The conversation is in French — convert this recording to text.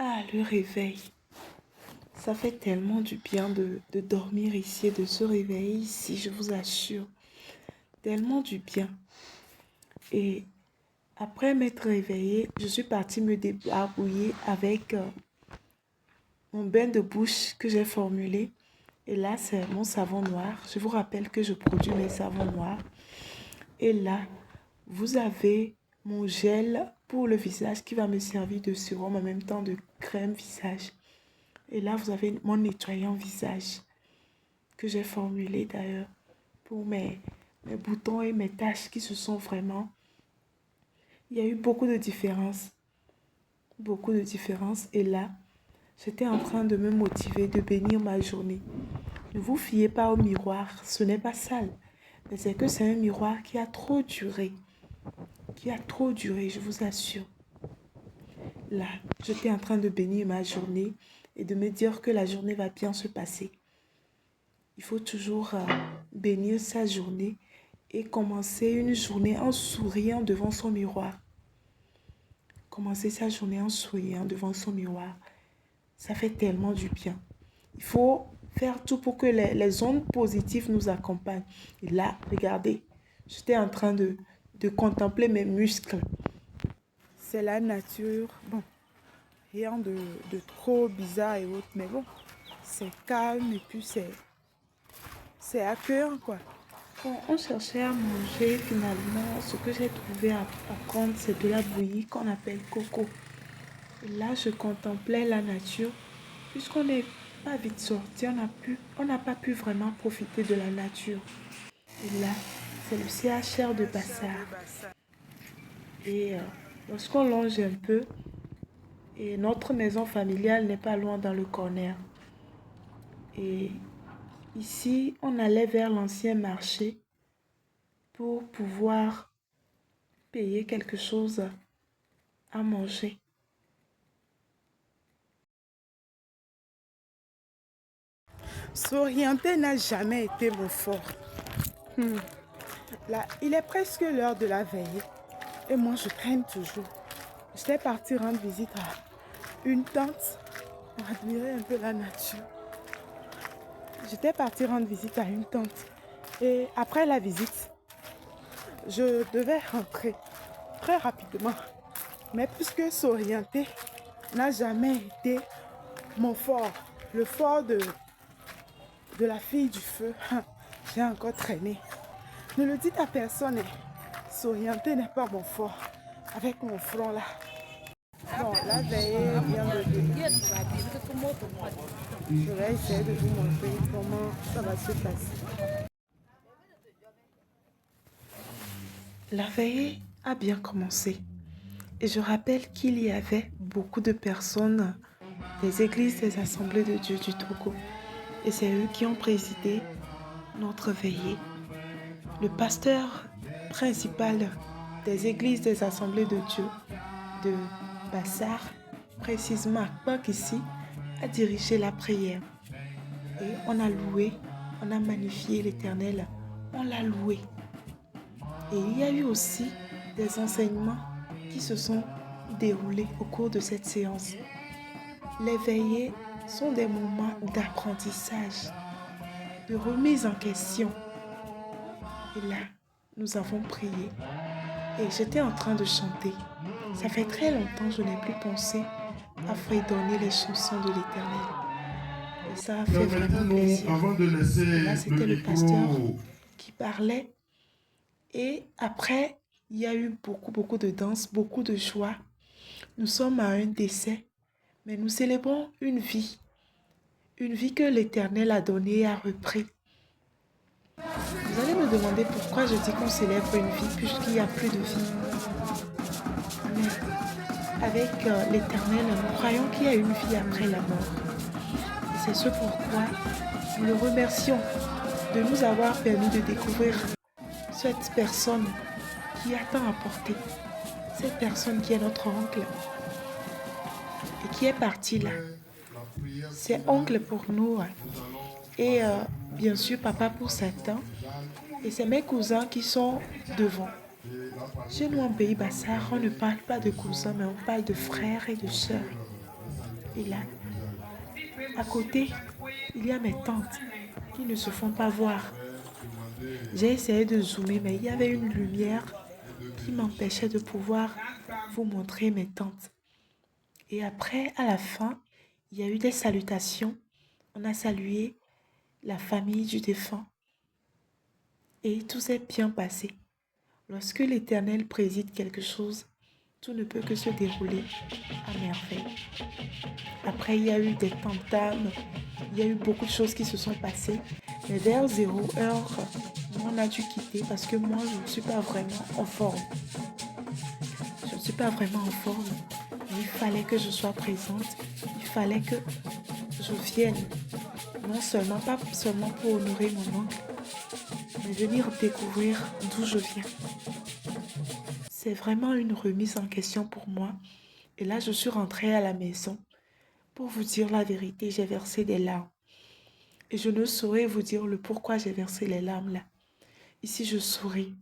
Ah, le réveil. Ça fait tellement du bien de dormir ici et de se réveiller ici, je vous assure. Tellement du bien. Et après m'être réveillée, je suis partie me débarbouiller avec mon bain de bouche que j'ai formulé. Et là, c'est mon savon noir. Je vous rappelle que je produis mes savons noirs. Et là, vous avez mon gel pour le visage qui va me servir de sérum en même temps de crème visage. Et là, vous avez mon nettoyant visage que j'ai formulé d'ailleurs pour mes boutons et mes taches qui se sont vraiment... Il y a eu beaucoup de différences. Beaucoup de différences. Et là, j'étais en train de me motiver, de bénir ma journée. Ne vous fiez pas au miroir. Ce n'est pas sale. Mais c'est que c'est un miroir qui a trop duré. Qui a trop duré, je vous assure. Là, j'étais en train de bénir ma journée et de me dire que la journée va bien se passer. Il faut toujours bénir sa journée et commencer une journée en souriant devant son miroir. Commencer sa journée en souriant devant son miroir. Ça fait tellement du bien. Il faut faire tout pour que les ondes positives nous accompagnent. Et là, regardez, j'étais en train de contempler mes muscles. C'est la nature. Bon, rien de trop bizarre et autres, mais bon, c'est calme et puis c'est accueillant, quoi. Bon, on cherchait à manger, finalement, ce que j'ai trouvé à prendre, c'est de la bouillie qu'on appelle coco. Et là, je contemplais la nature. Puisqu'on n'est pas vite sorti, on n'a pas pu vraiment profiter de la nature. Et là, c'est le CHR de Bassard. Et lorsqu'on longe un peu, et notre maison familiale n'est pas loin dans le corner. Et ici, on allait vers l'ancien marché pour pouvoir payer quelque chose à manger. S'orienter n'a jamais été mon fort. Là, il est presque l'heure de la veillée et moi je traîne toujours. J'étais partie rendre visite à une tante pour admirer un peu la nature. J'étais partie rendre visite à une tante et après la visite, je devais rentrer très rapidement. Mais puisque s'orienter n'a jamais été mon fort, le fort de la fille du feu, j'ai encore traîné. Ne le dites à personne, s'orienter n'est pas mon fort. Avec mon front là. Bon, la veillée vient de venir. Je vais essayer de vous montrer comment ça va se passer. La veillée a bien commencé. Et je rappelle qu'il y avait beaucoup de personnes des églises des assemblées de Dieu du Togo. Et c'est eux qui ont présidé notre veillée. Le pasteur principal des églises des assemblées de Dieu de Bassard, précisément à Kpak ici, a dirigé la prière. Et on a loué, on a magnifié l'Éternel, on l'a loué. Et il y a eu aussi des enseignements qui se sont déroulés au cours de cette séance. Les veillées sont des moments d'apprentissage, de remise en question. Et là, nous avons prié. Et j'étais en train de chanter. Ça fait très longtemps que je n'ai plus pensé à fredonner les chansons de l'Éternel. Et ça a fait vraiment plaisir. Et là, c'était le pasteur qui parlait. Et après, il y a eu beaucoup de danse, beaucoup de joie. Nous sommes à un décès, mais nous célébrons une vie que l'Éternel a donnée et a repris. Vous allez me demander pourquoi je dis qu'on célèbre une vie puisqu'il n'y a plus de vie. Mais avec l'Éternel, nous croyons qu'il y a une vie après la mort. Et c'est ce pourquoi nous le remercions de nous avoir permis de découvrir cette personne qui a tant apporté. Cette personne qui est notre oncle et qui est parti là. C'est oncle pour nous. Et bien sûr, papa pour Satan. Et c'est mes cousins qui sont devant. Chez nous, en pays Bassard, on ne parle pas de cousins, mais on parle de frères et de sœurs. Et là, à côté, il y a mes tantes qui ne se font pas voir. J'ai essayé de zoomer, mais il y avait une lumière qui m'empêchait de pouvoir vous montrer mes tantes. Et après, à la fin, il y a eu des salutations. On a salué la famille du défunt et tout s'est bien passé. Lorsque l'Éternel préside quelque chose, tout ne peut que se dérouler à merveille. Après, il y a eu des tam-tams, il y a eu beaucoup de choses qui se sont passées. Mais vers 0 heure, on a dû quitter parce que moi, je ne suis pas vraiment en forme. Je ne suis pas vraiment en forme. Mais il fallait que je sois présente. Il fallait que je vienne. Non seulement, pas seulement pour honorer mon oncle, mais venir découvrir d'où je viens. C'est vraiment une remise en question pour moi. Et là, je suis rentrée à la maison. Pour vous dire la vérité, j'ai versé des larmes. Et je ne saurais vous dire le pourquoi j'ai versé les larmes là. Ici, je souris.